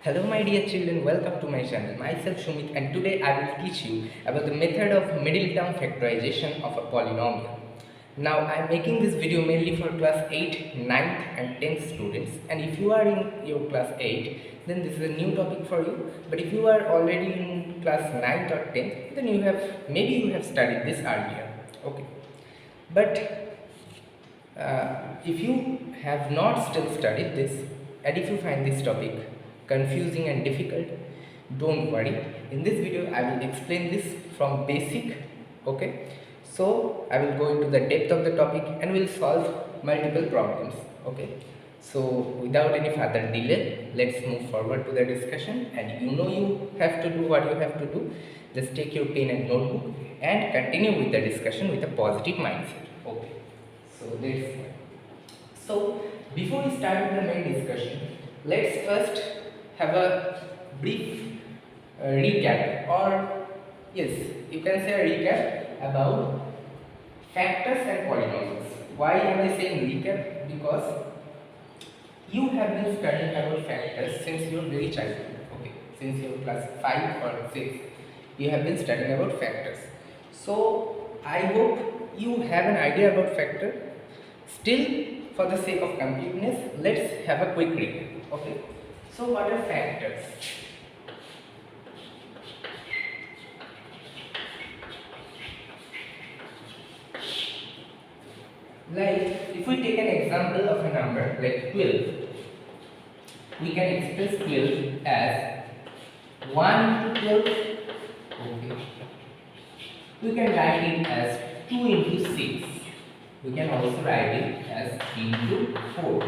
Hello my dear children, welcome to my channel. Myself Shumit, and today I will teach you about the method of middle term factorization of a polynomial. Now I am making this video mainly for class 8, 9th and 10th students, and if you are in your class 8 then this is a new topic for you, but if you are already in class 9th or 10th then maybe you have studied this earlier. Okay, but if you have not still studied this, and if you find this topic confusing and difficult, don't worry. In this video I will explain this from basic. Okay, so I will go into the depth of the topic and will solve multiple problems. Okay, so without any further delay, let's move forward to the discussion. And you have to do what you have to do. Just take your pen and notebook and continue with the discussion with a positive mindset. Okay, so let's start. So before we start with the main discussion, let's first have a brief recap, or yes, you can say a recap about factors and polynomials. Why am I saying recap? Because you have been studying about factors since your very childhood. Okay, since your class 5 or 6, you have been studying about factors. So I hope you have an idea about factor. Still, for the sake of completeness, let's have a quick recap. Okay, so what are factors? Like if we take an example of a number like 12, we can express 12 as 1 into 12. Okay, we can write it as 2 into 6. We can also write it as 3 into 4.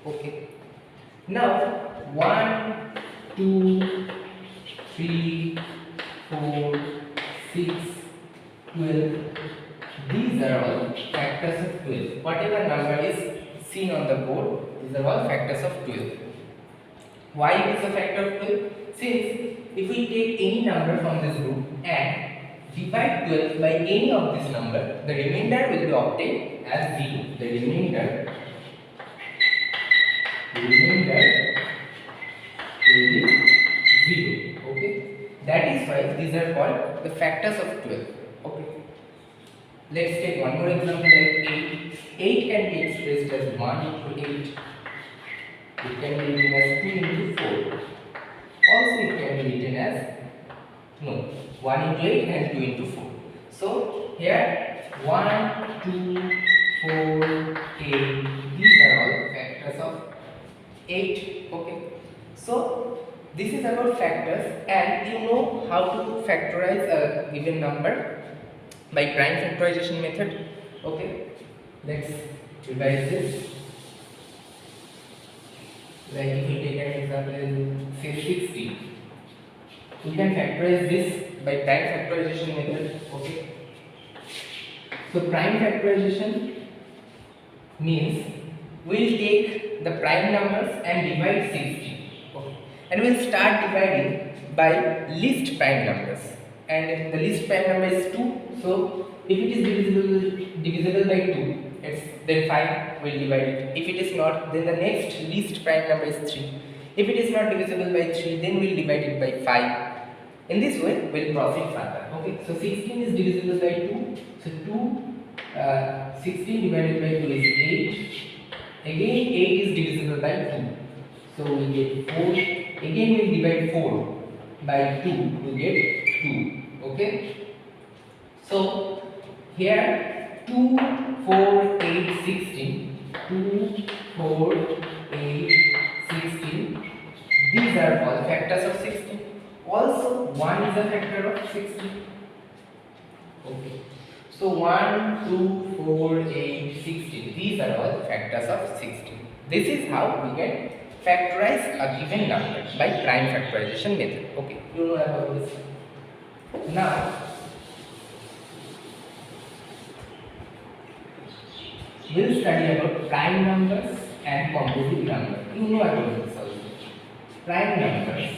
Okay, now 1, 2, 3, 4, 6, 12. These are all factors of 12. Whatever number is seen on the board, these are all factors of 12. Why it is a factor of 12? Since if we take any number from this group and divide 12 by any of this number, the remainder will be obtained as 0. The remainder will be 0. Okay, that is why these are called the factors of 12. Okay, let's take one more example like 8. 8 can be expressed as 1 into 8. It can be written as 2 into 4. Also it can be written as 1 into 8 and 2 into 4. So here 1, 2, 4, 8. These are all factors of 8. Okay, so this is about factors, and you know how to factorize a given number by prime factorization method. Okay, let's revise this. Like if we take an example, say 60, we can factorize this by prime factorization method. Okay, so prime factorization means we'll take the prime numbers and divide 60. Okay, and we'll start dividing by least prime numbers, and the least prime number is 2. So if it is divisible by 2, then 5 will divide it. If it is not, then the next least prime number is 3. If it is not divisible by 3, then we'll divide it by 5. In this way, we'll proceed further. Okay, so 16 is divisible by 2. So 16 divided by 2 is 8. Again, 8 is divisible by 2. So we get 4. Again, we'll divide 4 by 2 to get 2. Okay, so here 2, 4, 8, 16. 2, 4, 8, 16. These are all factors of 16. Also 1 is a factor of 16. Okay, so 1, 2, 4, 8, 16. These are all factors of 16. This is how we can factorize a given number by prime factorization method. Okay, you know about this. Now we'll study about prime numbers and composite numbers. You know about this also. Prime numbers.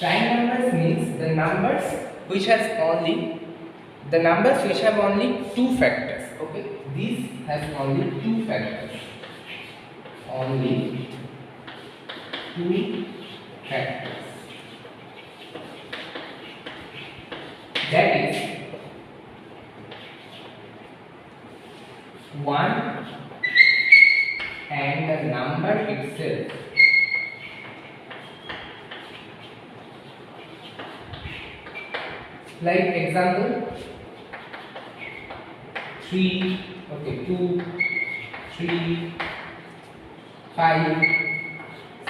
Prime numbers means the numbers which have only two factors. Okay, these has only two factors. only two factors. That is 1 and the number itself. Like example 3, okay, 2, 3, 5,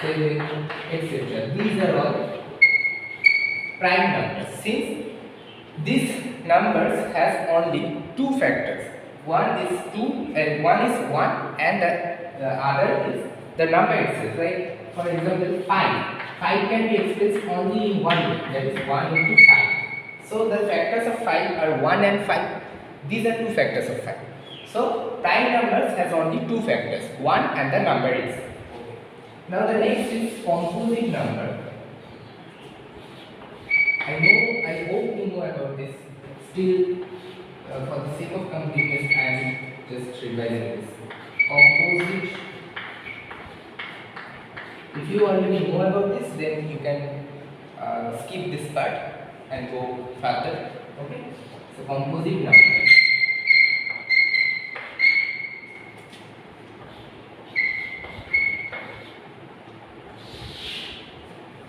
7, etc. These are all prime numbers. Since these numbers has only two factors, one is 2 and one is 1 and the other is the number itself. Like for example 5. 5 can be expressed only in one way, that is 1 into 5. So the factors of 5 are 1 and 5. These are two factors of 5. So prime numbers has only two factors, 1 and the number itself. Now the next is composite number. I hope you know about this. Still, for the sake of completeness, I am just revising this. Composite. If you already know about this, then you can skip this part and go further. Okay. So composite number.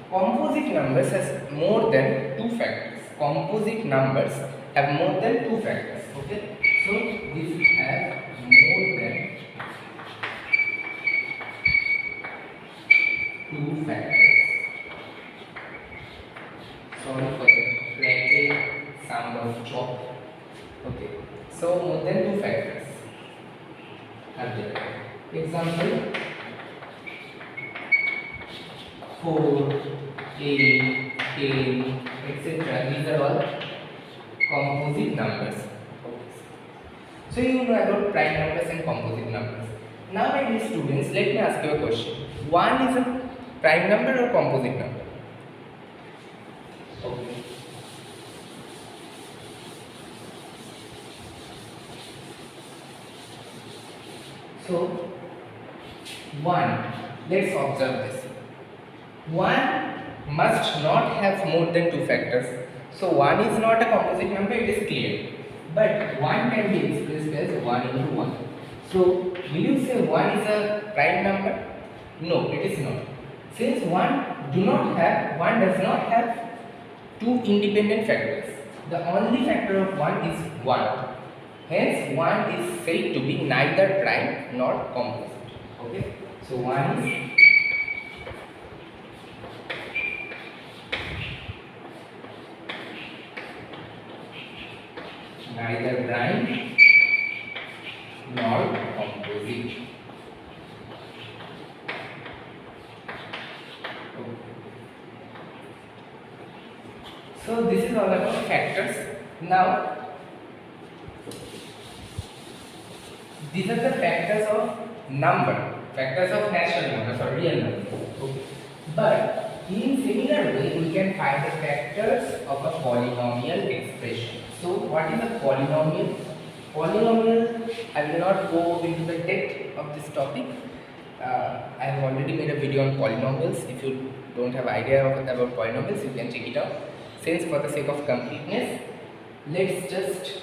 Composite numbers has more than two factors. Composite numbers have more than two factors. Okay, so these have more than two factors. Sorry for the crackling sound of chalk. Okay, so more than two factors are there. Example 4, 8, 10, etc. These are all composite numbers. So you know about prime numbers and composite numbers. Now my dear students, let me ask you a question. 1 is a prime number or composite number? Okay. So 1, let's observe this. 1 must not have more than two factors. So 1 is not a composite number, it is clear. But 1 can be expressed as 1 into 1. So will you say 1 is a prime number? No, it is not. Since 1 does not have two independent factors. The only factor of 1 is 1. Hence 1 is said to be neither prime nor composite. Okay? So 1 is neither prime nor composite. So this is all about factors. Now these are the factors of number, factors of natural numbers or real numbers. Okay. But in similar way we can find the factors of a polynomial expression. So what is a polynomial? Polynomial, I will not go into the depth of this topic. I have already made a video on polynomials. If you don't have idea about polynomials, you can check it out. Since for the sake of completeness, let's just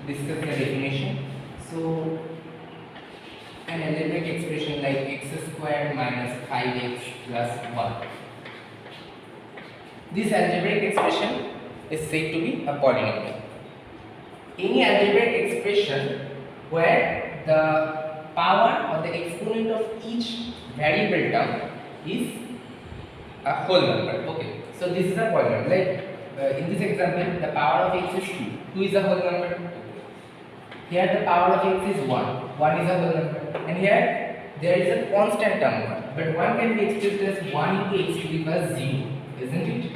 discuss the definition. So an algebraic expression like x squared minus 5x plus 1. This algebraic expression is said to be a polynomial. Any algebraic expression where the power or the exponent of each variable term is a whole number. Okay, so this is a polynomial. Like in this example, the power of x is 2. 2 is a whole number. Here the power of x is 1. 1 is a whole number. And here there is a constant term 1. But 1 can be expressed as 1 into x to the power 0, isn't it?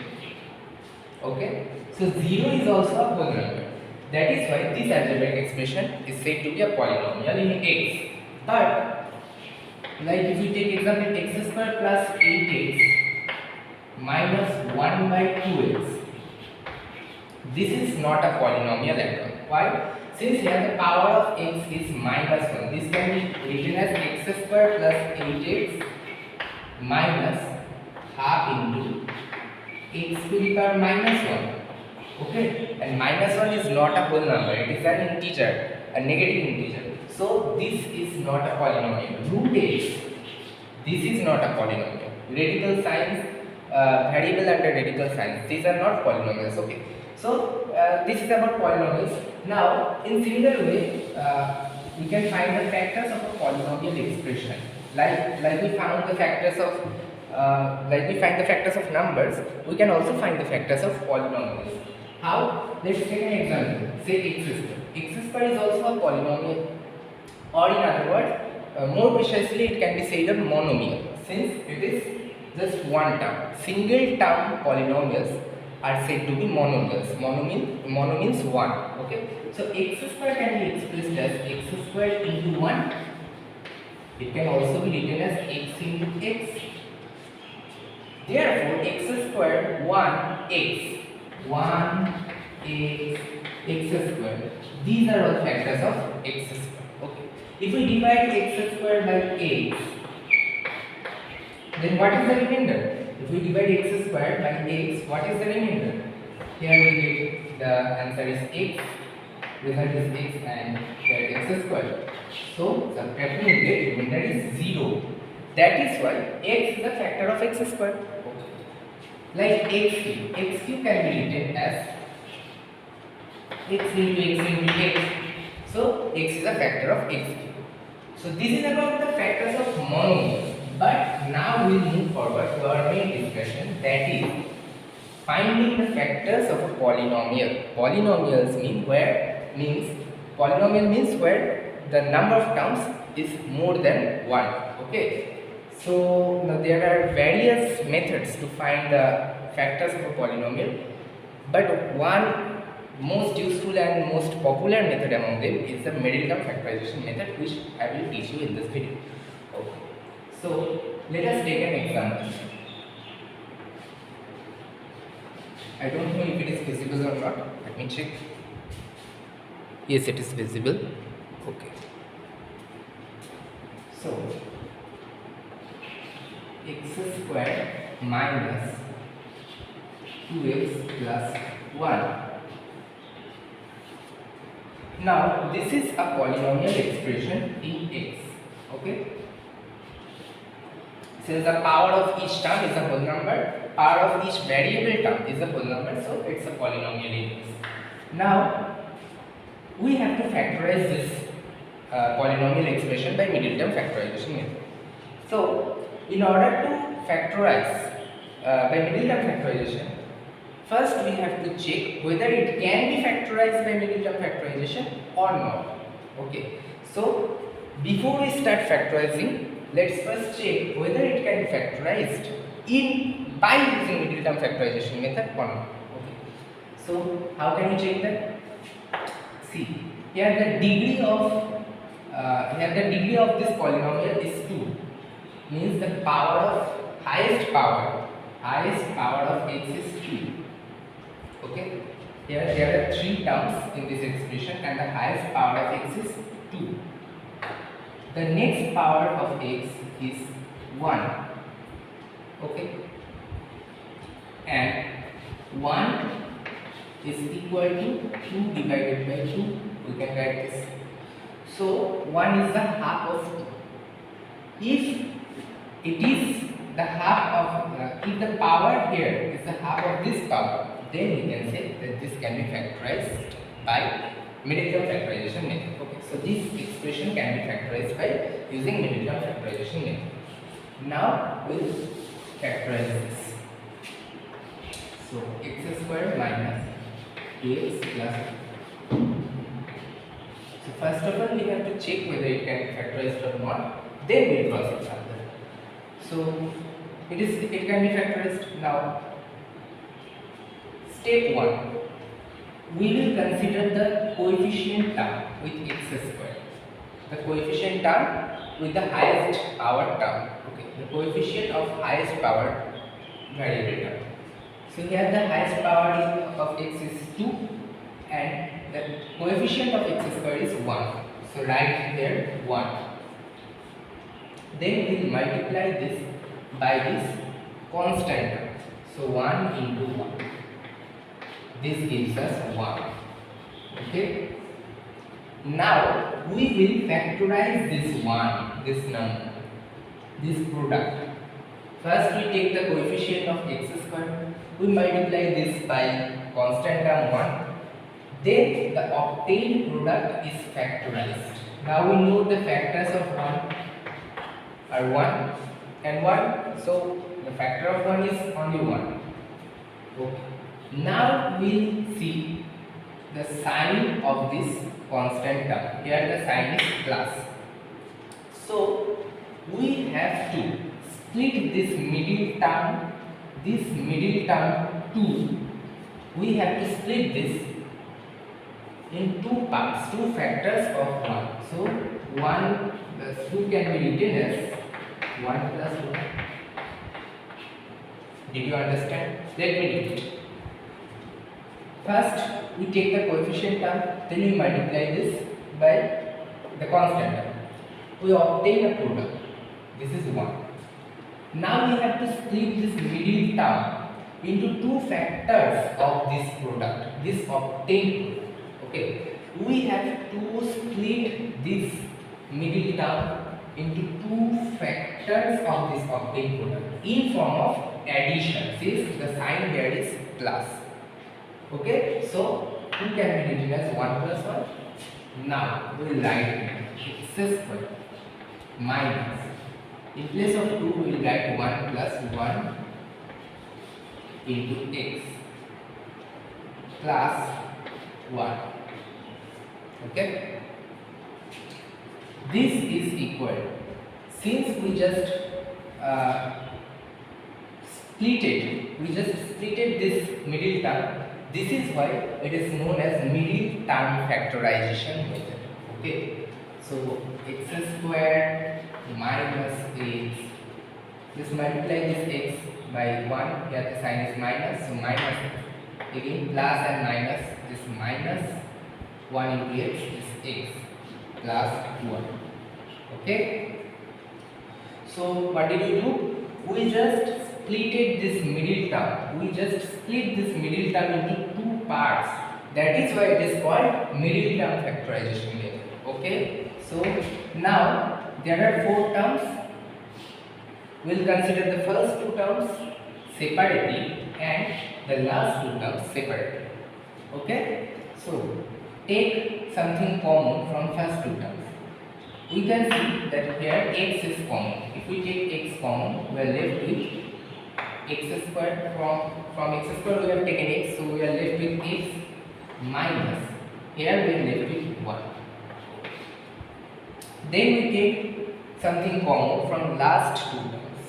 Okay, so 0 is also a whole number. That is why this algebraic expression is said to be a polynomial in x. But like if you take example x square plus 8x minus 1 by 2x, this is not a polynomial at all. Why? since here the power of x is -1, this can be written as x square plus 8x minus half into x to the power -1. Okay, and -1 is not a whole number, it is an integer, a negative integer. So this is not a polynomial. Root x, this is not a polynomial. Radical signs, variable under radical signs, these are not polynomials. Okay, so this is about polynomials. Now in similar way we can find the factors of a polynomial expression, like we found the factors of like we find the factors of numbers, we can also find the factors of polynomials. How? Let's take an example. Say x square. X square is also a polynomial, or in other words, more precisely it can be said a monomial, since it is just one term. Single term polynomials are said to be monomials. Mono means one. Okay. So x square can be expressed as x square into 1. It can also be written as x into x. Therefore, x square 1x 1x x square. These are all factors of x square. Okay. If we divide x square by x, then what is the remainder? If we divide x square by x, what is the remainder? Here we get the answer is x, result is x, and here x square. So subtracting we get remainder is 0. That is why x is a factor of x square. Like x cube can be written as x into x. So x is a factor of x cube. So this is about the factors of monomials. But now we will move forward to our main discussion, that is finding the factors of a polynomial. Polynomials means where the number of terms is more than 1. Okay. So now there are various methods to find the factors of a polynomial, but one most useful and most popular method among them is the Middle Term Factorization method, which I will teach you in this video. Okay. So let us take an example. I don't know if it is visible or not. Let me check. Yes, it is visible. Okay. So x square minus 2x plus 1. Now this is a polynomial expression in x. Okay. Since the power of each term is a whole number, power of each variable term is a whole number, so it's a polynomial in x. Now we have to factorize this polynomial expression by Middle Term Factorization method. So in order to factorize by Middle Term Factorization, first we have to check whether it can be factorized by Middle Term Factorization or not. Okay. So before we start factorizing, let's first check whether it can be factorized by using Middle Term Factorization method or not. Okay. So how can we check that? See, here the degree of this polynomial is 2. Means the power of highest power of x is 2. Okay. Here there are 3 terms in this expression, and the highest power of x is 2. The next power of x is 1. Okay. And 1 is equal to 2 divided by 2. We can write this. So 1 is the half of 2. If it is the half of, if the power here is the half of this power, then we can say that this can be factorized by Middle Term Factorization method. Okay, so this expression can be factorized by using Middle Term Factorization method. Now we'll factorize this. So x square minus 2x plus 2. So first of all we have to check whether it can be factorized or not. Then we'll proceed further. So it can be factorized. Now step 1, we will consider the coefficient term with x square. The coefficient term with the highest power term. Okay, the coefficient of highest power variable term. So here the highest power of x is 2 and the coefficient of x square is 1. So write here 1. Then we'll multiply this by this constant term. So 1 into 1. This gives us 1. Okay. Now we will factorize this 1, this number, this product. First we take the coefficient of x square. We multiply this by constant term 1. Then the obtained product is factorized. Now we know the factors of 1 are 1 and 1. So the factor of 1 is only 1. Okay. Now we'll see the sign of this constant term. Here the sign is plus. So we have to split this middle term 2. We have to split this in two parts, two factors of 1. So 1 plus 2 can be written as 1 plus 1. Did you understand? Let me read it. First, we take the coefficient term, then we multiply this by the constant term. We obtain a product. This is 1. Now we have to split this middle term into two factors of this product, this obtained product. Okay. We have to split this middle term into two factors of this obtained product in form of addition, since the sign here is plus. Okay, so 2 can be written as 1 plus 1. Now we will write x square minus, in place of 2 we will write 1 plus 1 into x plus 1. Okay, this is equal, since we just splitted this middle term, this is why it is known as middle term factorization method. Okay, so x square minus x, just multiply this x by 1, here the sign is minus, so minus, again plus and minus, this minus 1 into x is x plus 1. Okay, so what did we do? We just splitted this middle term. We just split this middle term into two parts. That is why it is called middle term factorization method. Okay, so now there are 4 terms. We will consider the first 2 terms separately and the last 2 terms separately. Okay, so take something common from first 2 terms. We can see that here x is common. If we take x common, we are left with x square. From x square we have taken x, so we are left with x minus, here we are left with 1. Then we take something common from last 2 terms.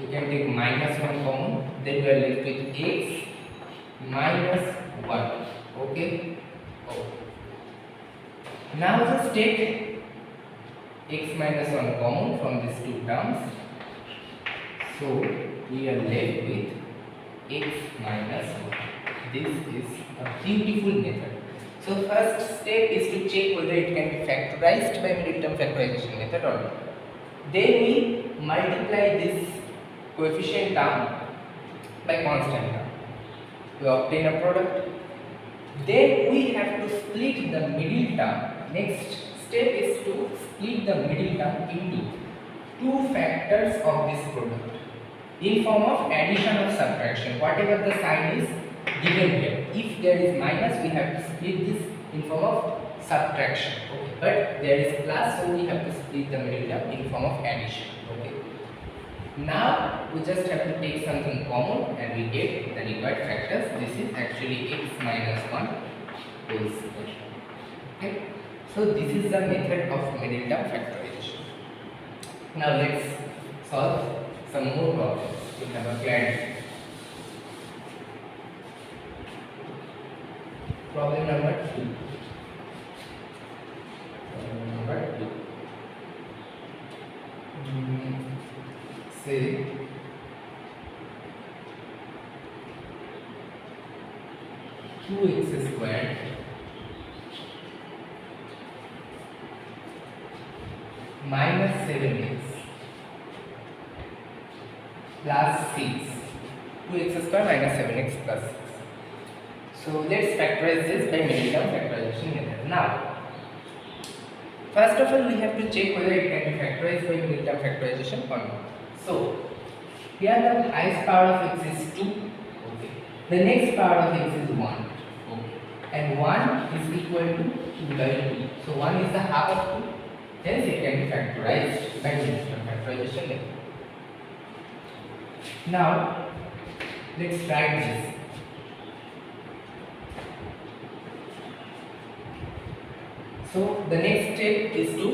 We can take minus 1 common, then we are left with x minus 1. Okay. Now just take x minus 1 common from these 2 terms. So we are left with x minus 1. This is a beautiful method. So first step is to check whether it can be factorized by middle term factorization method or not. Then we multiply this coefficient term by constant term. We obtain a product. Then we have to split the middle term. Next step is to split the middle term into two factors of this product in form of addition or subtraction, whatever the sign is given here. If there is minus, we have to split this in form of subtraction. Okay. But there is plus, so we have to split the middle term in form of addition. Okay. Now we just have to take something common and we get the required factors. This is actually x minus 1 whole square. Okay. So this is the method of middle term factorization. Now let's solve some more problems. We have a client. Problem number 2. Problem number 2. Say 2x squared minus 7x plus 6. 2x square minus 7x plus 6. So let's factorize this by middle term factorization method. Now, first of all, we have to check whether it can be factorized by middle term factorization or not. So here the highest power of x is 2. Okay. The next power of x is 1. Okay. And 1 is equal to 2 by 2. So 1 is the half of 2. Hence it can be factorized by middle term factorization method. Now let's write this. So the next step is to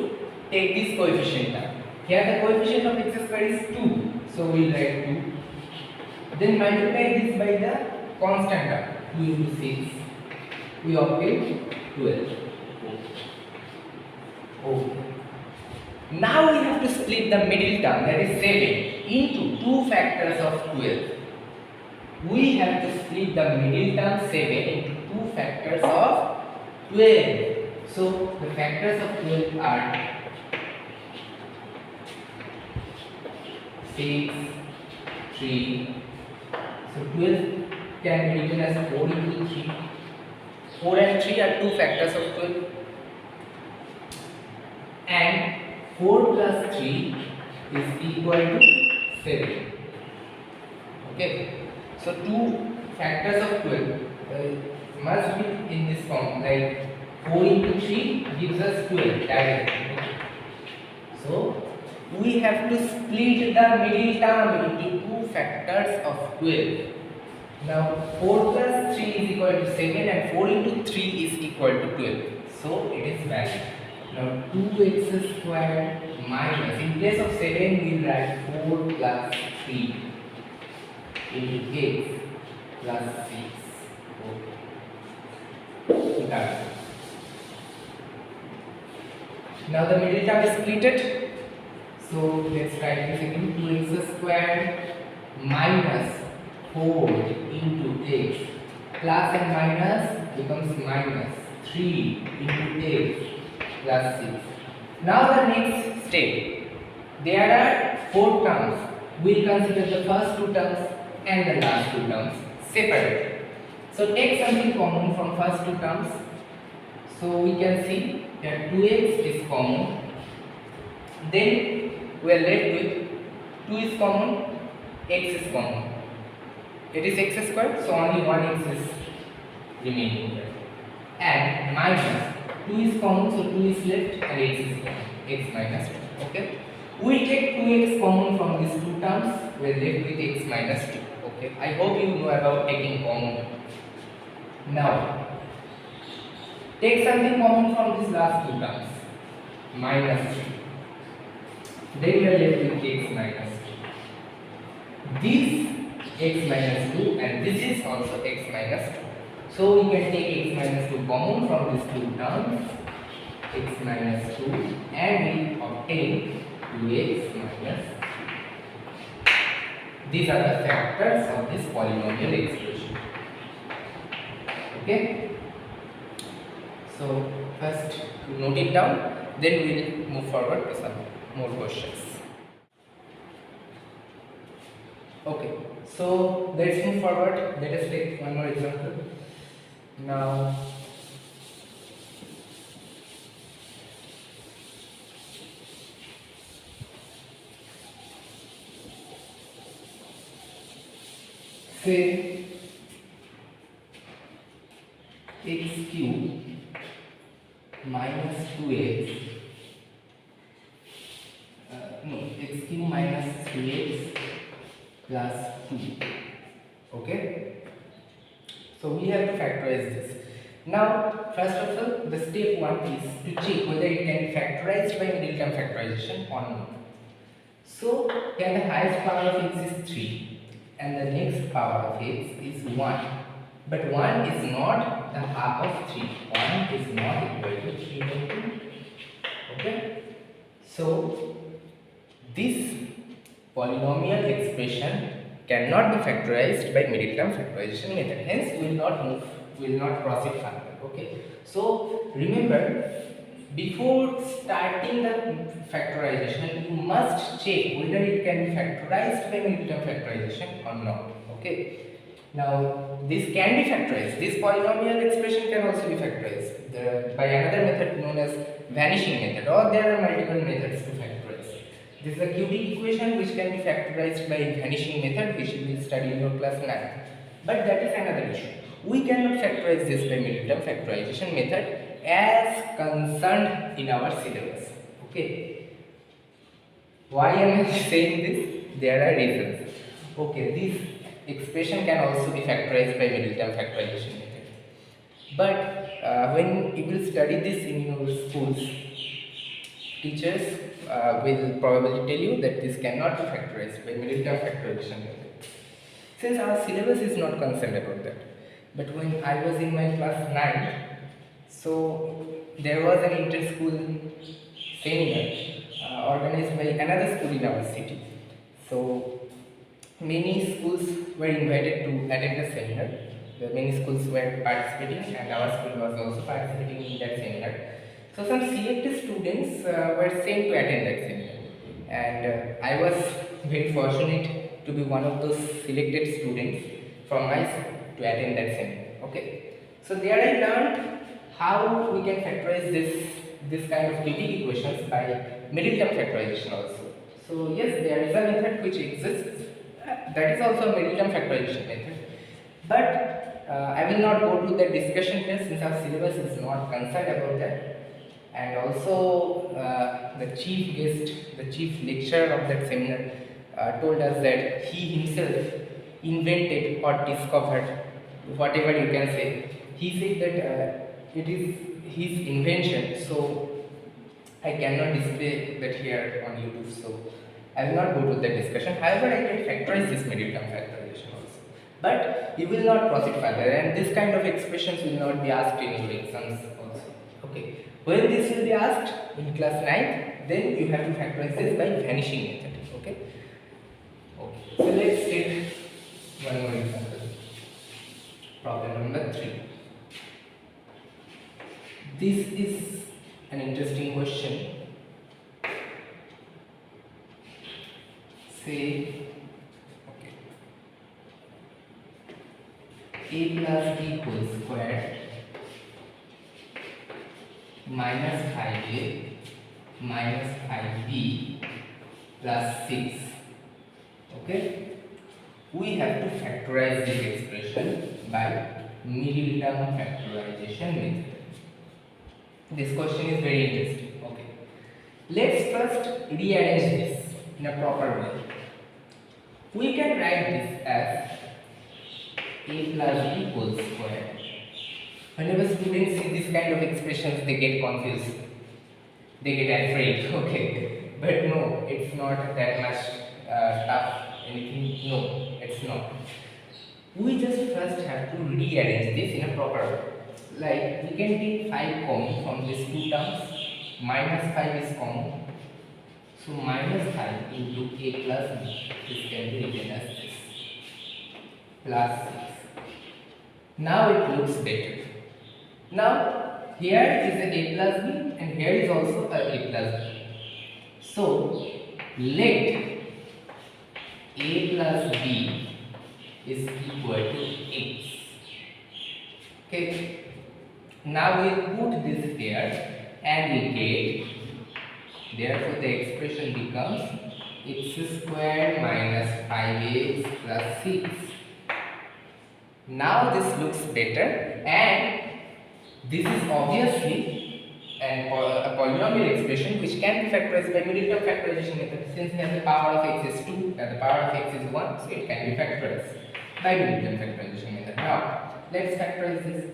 take this coefficient term. Here the coefficient of x square is 2. So we will write 2. Then multiply this by the constant term. 2 into 6. We obtain 12. Okay. Now we have to split the middle term, that is 7, into 2 factors of 12. We have to split the middle term 7 into 2 factors of 12. So the factors of 12 are 6, 3. So 12 can be written as 4 into 3. 4 and 3 are 2 factors of 12. And 4 plus 3 is equal to 7. Okay. So 2 factors of 12 must be in this form, like 4 into 3 gives us 12 directly. So we have to split the middle term into 2 factors of 12. Now 4 plus 3 is equal to 7 and 4 into 3 is equal to 12. So it is valid. Now 2x squared minus, in place of 7 we will write 4 plus 3 into x plus 6. Okay. That's it. Now the middle term is splitted. So let's write this again. 2x squared minus 4 into x plus and minus becomes minus 3 into x plus 6. Now the next step. There are 4 terms. We will consider the first 2 terms and the last 2 terms separate. So take something common from first 2 terms. So we can see that 2x is common. Then we are left with 2 is common, x is common. It is x squared, so only 1x is remaining here. And minus 2 is common, so 2 is left and x is common, x minus 2. Okay. We take 2x common from these 2 terms, we are left with x minus 2. Okay. I hope you know about taking common. Now, take something common from these last 2 terms, minus 3. Then we are left with x minus 2. This x minus 2 and this is also x minus 2. So we can take x minus 2 common from these 2 terms, x minus 2, and we obtain 2x minus 2. These are the factors of this polynomial expression. Okay. So first note it down, then we will move forward to some more questions. Okay, so let's move forward. Let us take one more example. Now say x cube minus 2x x cube minus 3x plus 2. Okay, so we have to factorize this. Now first of all, the step 1 is to check whether it can be factorized by middle term factorization or not. So here the highest power of x is 3 and the next power of x is 1, but 1 is not the half of 3. 1 is not equal to 3 by 2. Okay, so this polynomial expression cannot be factorized by middle term factorization method. Hence we will not proceed further. Okay, so remember before starting the factorization, you must check whether it can be factorized by middle term factorization or not. Okay. Now, this can be factorized. This polynomial expression can also be factorized by another method known as vanishing method, or there are multiple methods to factorize. This is a cubic equation which can be factorized by vanishing method, which we will study in your class 9. But that is another issue. We cannot factorize this by middle term factorization method as concerned in our syllabus. Okay. Why am I saying this? There are reasons. Okay, this expression can also be factorized by middle term factorization method. But when you will study this in your schools, teachers will probably tell you that this cannot be factorized by middle term factorization method. Since our syllabus is not concerned about that. But when I was in my class 9, so there was an inter-school seminar organized by another school in our city. So many schools were invited to attend the seminar. Many schools were participating, and our school was also participating in that seminar. So some selected students were sent to attend that seminar, and I was very fortunate to be one of those selected students from my school to attend that seminar. Okay, so there I learned how we can factorize this kind of cubic equations by middle term factorization also. So yes, there is a method which exists. That is also a middle term factorization method. But I will not go to that discussion here since our syllabus is not concerned about that. And also the chief guest, the chief lecturer of that seminar told us that he himself invented or discovered, whatever you can say. He said that it is his invention, so I cannot display that here on YouTube, so I will not go to that discussion. However, I can factorize this middle term factorization also. But you will not proceed further, and this kind of expressions will not be asked in your exams also. Okay. When this will be asked in class 9, then you have to factorize this by vanishing method. Okay. Okay. So let's take one more example. Problem number 3. This is an interesting question. Say, okay, a plus b whole square minus 5a minus 5b plus 6. Okay, we have to factorize this expression by middle term factorization method. This question is very interesting. Okay, let's first rearrange this in a proper way. We can write this as a plus b whole square. Whenever students see this kind of expressions, they get confused, they get afraid. Okay, but no, it's not that much tough. Anything? No, it's not. We just first have to rearrange this in a proper way. Like we can take 5 common from these two terms. Minus 5 is common. So minus 5 into a plus b, this can be written as this, plus 6. Now it looks better. Now here is a plus b and here is also a plus b. So let a plus b is equal to x. Okay. Now we put this here and we get, therefore the expression becomes x squared minus 5x plus 6. Now this looks better, and this is obviously a polynomial expression which can be factorized by middle term factorization method. Since here the power of x is 2 and the power of x is 1, so it can be factorized by middle term factorization method. Now let's factorize this.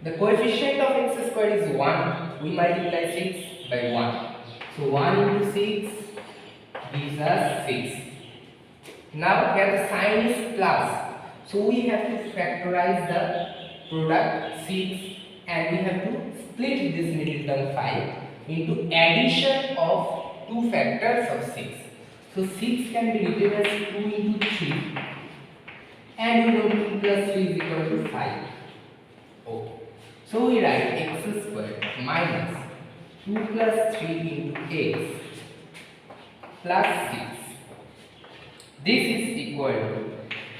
The coefficient of x squared is 1. We multiply 6 by 1. So 1 into 6 gives us 6. Now here the sign is plus. So we have to factorize the product 6 and we have to split this middle term 5 into addition of two factors of 6. So 6 can be written as 2 into 3 and we know 2 plus 3 is equal to 5. Okay. So we write x squared minus 2 plus 3 into x plus 6. This is equal to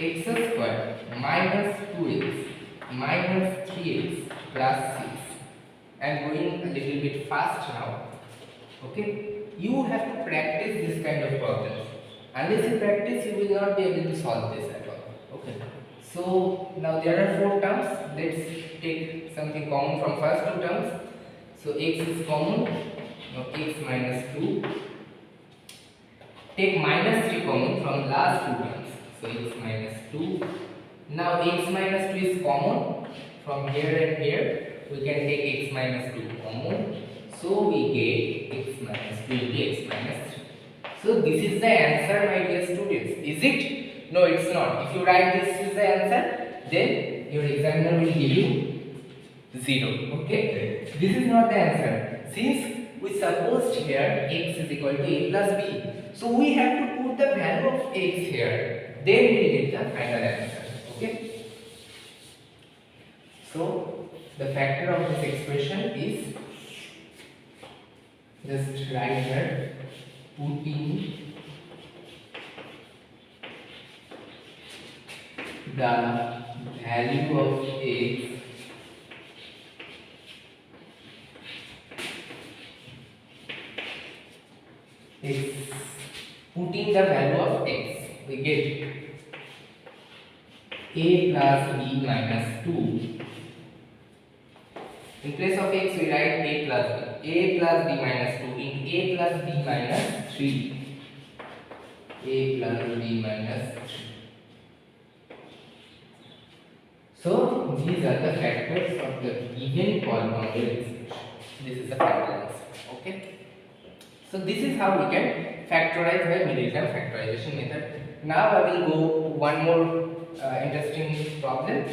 x square minus 2x minus 3x plus 6. I am going a little bit fast now. Okay, you have to practice this kind of problems. Unless you practice, you will not be able to solve this at all. Okay, so now there are 4 terms. Let's take something common from first 2 terms. So x is common. Now x minus 2. Take minus 3 common from last 2 terms. So x minus 2. Now x minus 2 is common from here and here. We can take x minus 2 common. So we get x minus 2 into x minus 3. So this is the answer, my dear students. Is it? No, it's not. If you write this is the answer, then your examiner will give you 0. Okay? This is not the answer. Since we supposed here x is equal to a plus b. So we have to put the value of x here. Then we will get the final answer. Okay? So the factor of this expression is, just write here, putting the value of x putting the value of x, we get a plus b minus 2. In place of x we write a plus b minus 2 into a plus b minus 3. A plus b minus 3. So these are the factors of the given polynomial expression. This is the final answer. Okay. So this is how we can factorize by Middle Term Factorization method. Now I will go one more interesting problem.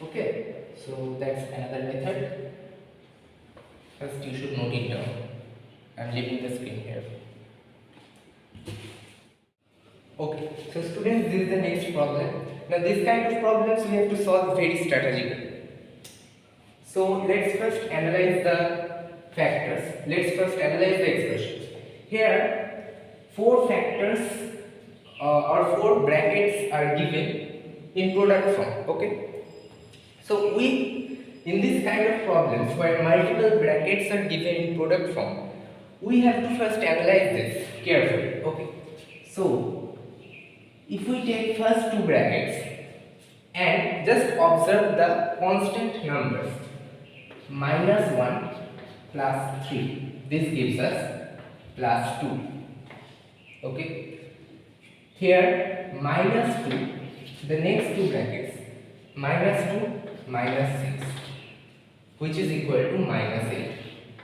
Okay. So that's another method. First you should note it down. I am leaving the screen here. Okay, so students, this is the next problem. Now this kind of problems we have to solve very strategically. So let's first analyze the factors. Let's first analyze the expression. Here 4 factors or 4 brackets are given in product form. Okay. So in this kind of problems where multiple brackets are given in product form, we have to first analyze this carefully. Okay. So if we take first 2 brackets and just observe the constant numbers, minus 1 plus 3, this gives us plus 2. Okay. Here minus 2, the next 2 brackets, minus 2 minus 6, which is equal to minus 8.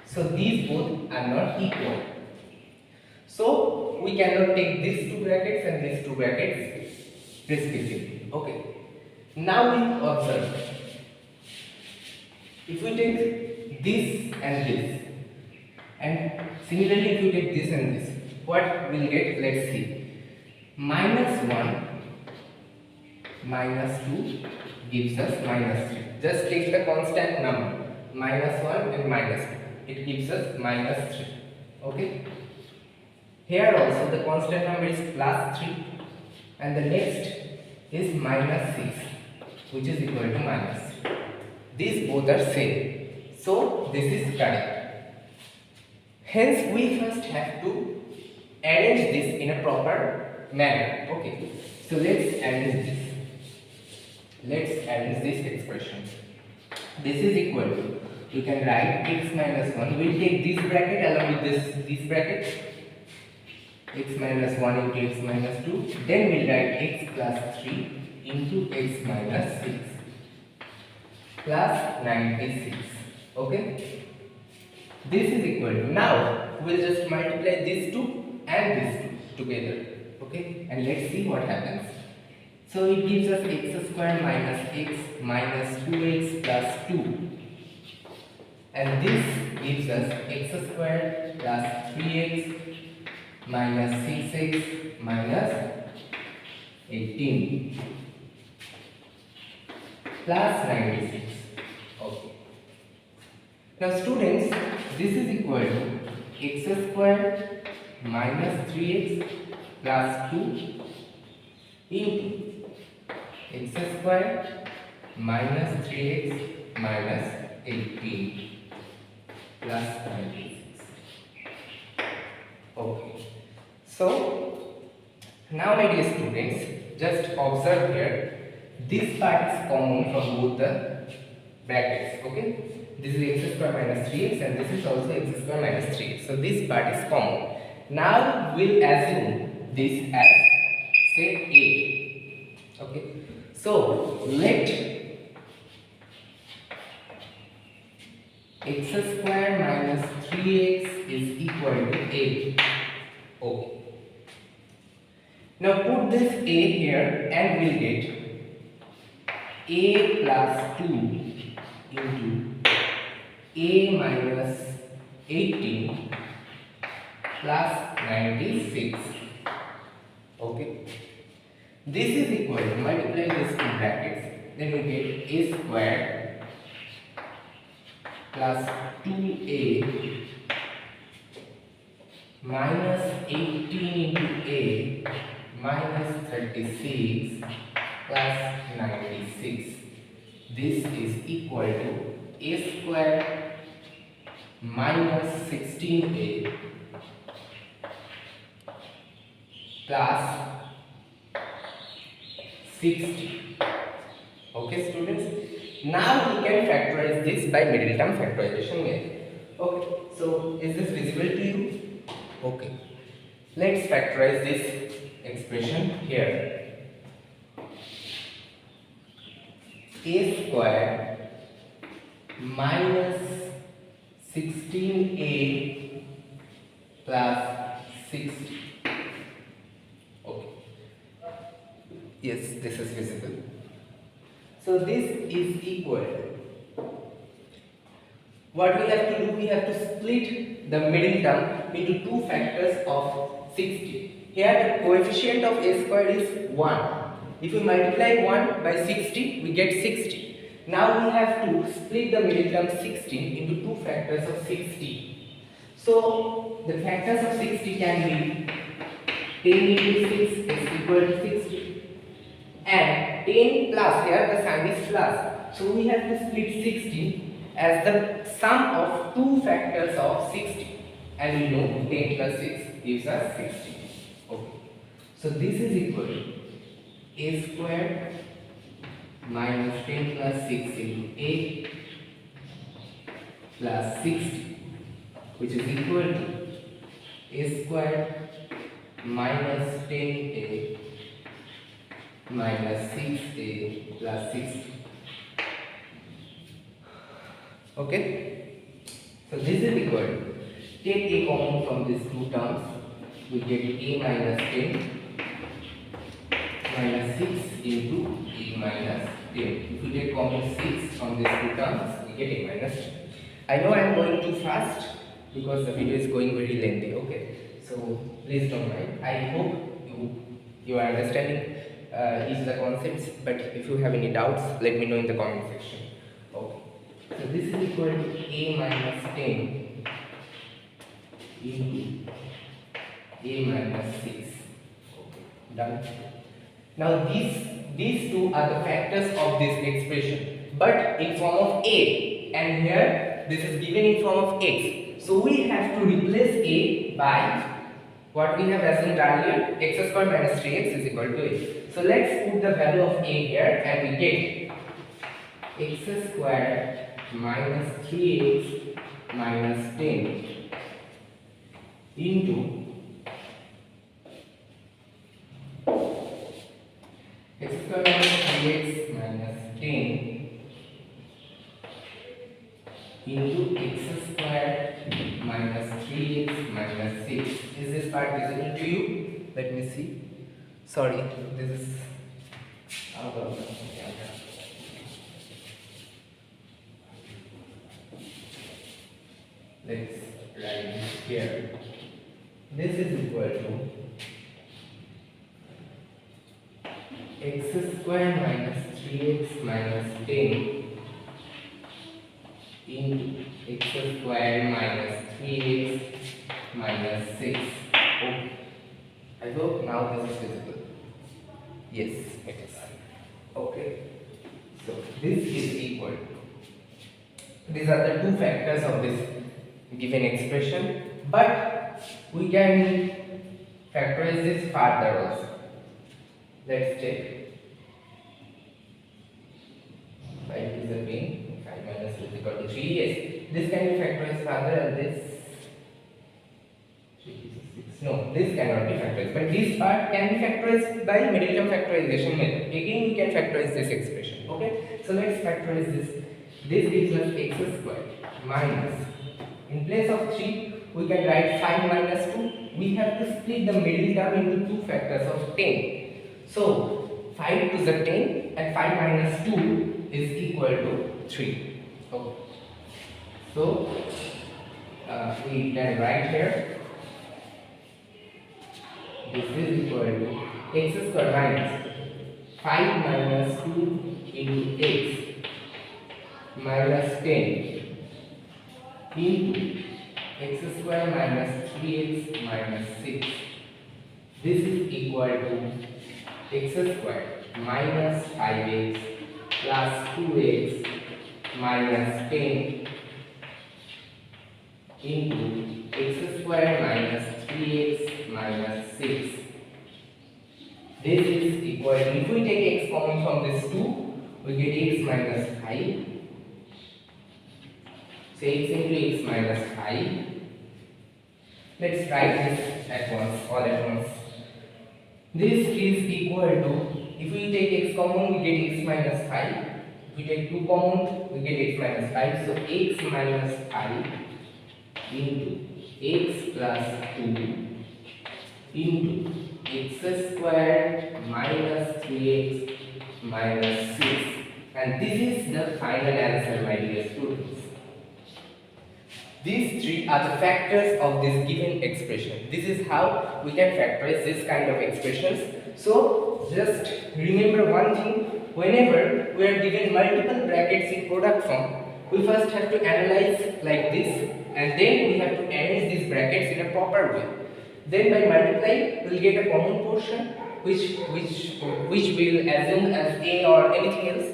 So these both are not equal. So we cannot take these 2 brackets and these 2 brackets respectively. Okay. Now we observe. If we take this and this, and similarly if we take this and this, what we'll get? Let's see. Minus 1 minus 2 gives us minus 3. Just take the constant number, minus 1 and minus 2. It gives us minus 3. Okay. Here also the constant number is plus 3 and the next is minus 6, which is equal to minus 3. These both are same. So this is correct. Hence we first have to arrange this in a proper manner. Okay. So let's arrange this. Let's arrange this expression. This is equal to, you can write x minus 1. We will take this bracket along with this bracket. X minus 1 into x minus 2. Then we will write x plus 3 into x minus 6 plus 96. Okay. This is equal to, now we will just multiply these 2 and these 2 together. Okay. And let's see what happens. So it gives us x square minus x minus 2x plus 2. And this gives us x square plus 3x minus 6x minus 18 plus 96. Okay. Now students, this is equal to x square minus 3x plus 2 into x square minus 3x minus 18 plus 96. Okay. So now my dear students, just observe here. This part is common from both the brackets. Okay. This is x square minus 3x and this is also x square minus 3x. So this part is common. Now we'll assume this as say a. Okay. So let x square minus 3x is equal to a. Okay. Now put this a here and we'll get a plus 2 into a minus 18 plus 96. Okay. This is equal to, multiply this in brackets, then we get a square plus 2a minus 18 into a minus 36 plus 96. This is equal to a square minus 16a plus 60. Okay students, now we can factorize this by middle term factorization method. Okay, so is this visible to you? Okay, let's factorize this expression here. A square minus 16a plus 60. Okay. Yes, this is visible. So this is equal. What we have to do, we have to split the middle term into two factors of 60. Here the coefficient of a square is 1. If we multiply 1 by 60, we get 60. Now we have to split the middle term 16 into two factors of 60. So the factors of 60 can be 10 into 6 is equal to 60. And 10 plus, here the sign is plus. So we have to split 60 as the sum of two factors of 60. And we know 10 plus 6 gives us 60. Okay. So this is equal to a square minus 10 plus 6 into a plus 60, which is equal to a square minus 10a minus 6a plus 60. Okay, so this is equal to, take a common from these two terms, we get a minus 10 minus 6 into a minus 10. If we take common 6 from these two terms, we get a minus 10. I know I am going too fast because the video is going very lengthy. Okay, so please don't mind. I hope you are understanding each of the concepts, but if you have any doubts, let me know in the comment section. Okay, so this is equal to a minus 10 into a minus 6. Okay, done. Now these two are the factors of this expression, but in form of a, and here this is given in form of x. So we have to replace a by what we have assumed earlier, x square minus 3x is equal to a. So let's put the value of a here and we get x square minus 3x minus 10 into x square minus 3x minus 10 into x square minus 3x minus 6. Is this part visible to you? Let me see. Sorry, this is out of let's write this here. This is equal to x square minus 3x minus 10 into x square minus 3x minus 6. Okay. I hope now this is visible. Yes, it is. Okay. So this is equal. These are the two factors of this given expression, but we can factorize this further also. Let's check. 5 is a pain. 5 minus 2 is equal to 3. Yes, this can be factorized further, and this 3 is 6. No, this cannot be factorized, but this part can be factorized by middle term factorization method. Again, we can factorize this expression. Okay, so let's factorize this. This gives us x squared minus, in place of 3 we can write 5 minus 2. We have to split the middle term into two factors of 10. So 5 to the 10 and 5 minus 2 is equal to 3. Okay. So we can write here, this is equal to x squared minus 5 minus 2 into x minus 10 into x square minus 3x minus 6. This is equal to x square minus 5x plus 2x minus 10 into x square minus 3x minus 6. This is equal to, if we take x common from this 2, we get x minus 5. So x into x minus 5. Let's write this at once, all at once. This is equal to, if we take x common, we get x minus 5. If we take 2 common, we get x minus 5. So x minus 5 into x plus 2 into x squared minus 3x minus 6. And this is the final answer, my dear students. These three are the factors of this given expression. This is how we can factorize this kind of expressions. So just remember one thing, whenever we are given multiple brackets in product form, we first have to analyze like this, and then we have to arrange these brackets in a proper way. Then by multiplying, we will get a common portion which will assume as a or anything else.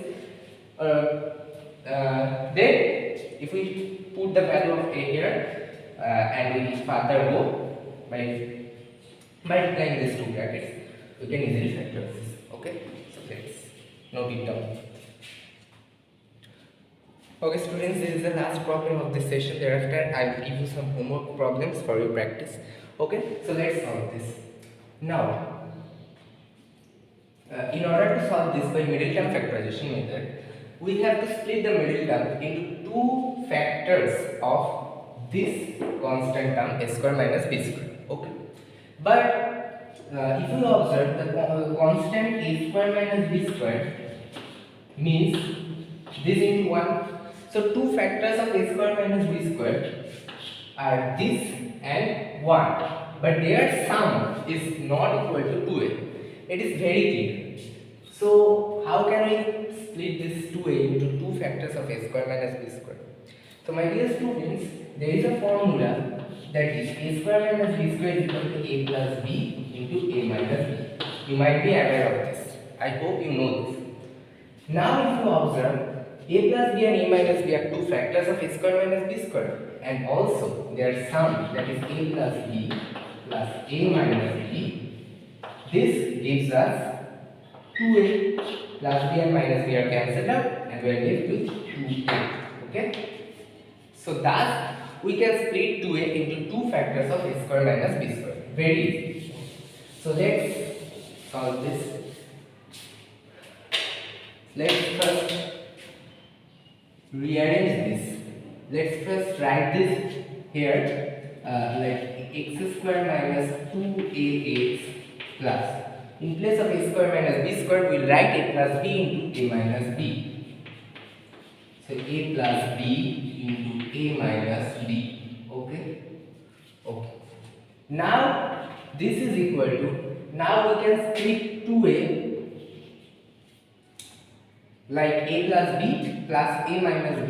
Then if we put the value of a here and we further go by multiplying these two brackets, we can easily factorize this. Okay, so let's note it down. Okay students, this is the last problem of this session. Thereafter I will give you some homework problems for your practice. Okay, so let's solve this. Now in order to solve this by middle term factorization method, we have to split the middle term into two factors of this constant term a square minus b square. Okay, but if you observe, the constant a square minus b square means this into 1. So two factors of a square minus b square are this and 1, but their sum is not equal to 2a. It is very clear. So how can we split this 2a into two factors of a square minus b square? So my dear students, there is a formula that is a square minus b square is equal to a plus b into a minus b. You might be aware of this. I hope you know this. Now if you observe, a plus b and a minus b are two factors of a square minus b square, and also their sum, that is a plus b plus a minus b. This gives us 2a plus b and minus b are cancelled out, and we are left with 2a. Okay, so thus we can split 2a into two factors of a square minus b square. Very easy. So let's solve this. Let's first rearrange this. Let's first write this here like x square minus 2ax plus, in place of a square minus b square, we will write a plus b into a minus b. So a plus b into a minus b. Okay. Okay. Now this is equal to, now we can split 2a like a plus b plus a minus b.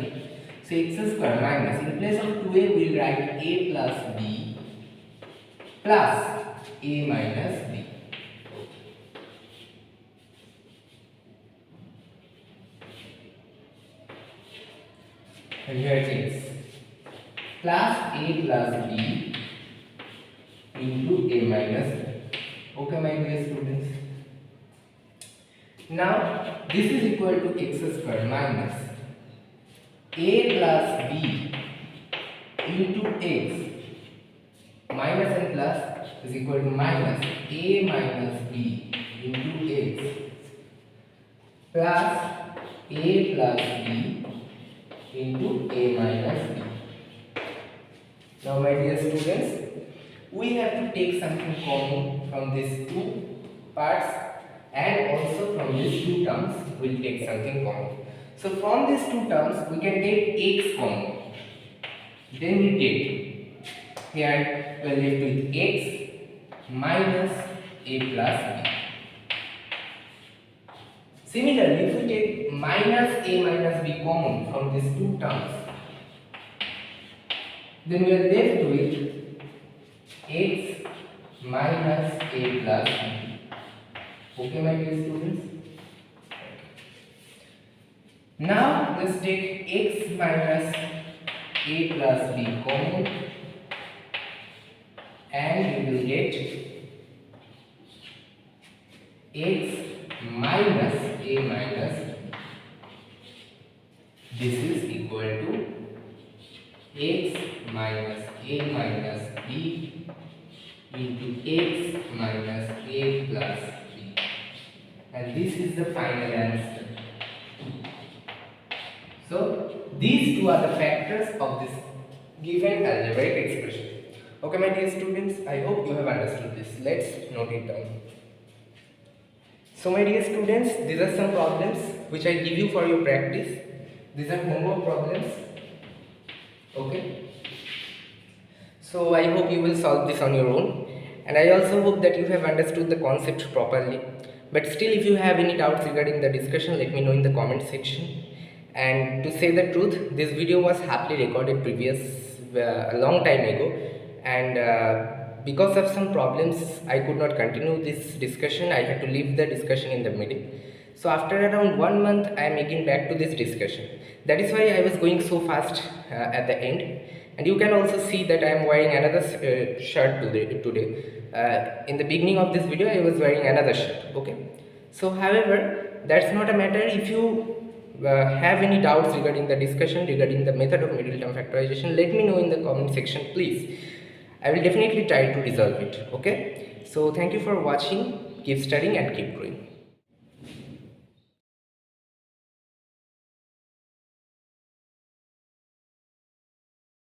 So x square minus, in place of 2a we will write a plus b plus a minus b. And here it is plus a plus b into a minus b. Okay, my dear students. Now this is equal to x square minus a plus b into x minus and plus is equal to minus a minus b into x plus a plus b into a minus b. Now my dear students, we have to take something common from these two parts, and also from these two terms we will take something common. So from these two terms we can take x common. Then we take here we are left with x minus a plus b. Similarly, if we take minus a minus b common from these two terms, then we are left with x minus a plus b. Okay, my dear students. Now let's take x minus a plus b common, and we will get x minus a minus b. This is equal to x minus a minus b into x minus a plus b, and this is the final answer. So these two are the factors of this given algebraic expression. Okay, my dear students, I hope you have understood this. Let's note it down. So my dear students, these are some problems which I give you for your practice. These are homework problems. Okay. So I hope you will solve this on your own, and I also hope that you have understood the concept properly. But still, if you have any doubts regarding the discussion, let me know in the comment section. And to say the truth, this video was happily recorded a long time ago, and because of some problems I could not continue this discussion. I had to leave the discussion in the middle. So after around 1 month I am again back to this discussion. That is why I was going so fast at the end. And you can also see that I am wearing another shirt today. In the beginning of this video I was wearing another shirt. Okay. So however, that's not a matter. If you have any doubts regarding the discussion regarding the method of middle term factorization, let me know in the comment section, please. I will definitely try to resolve it. Okay. So thank you for watching. Keep studying and keep growing.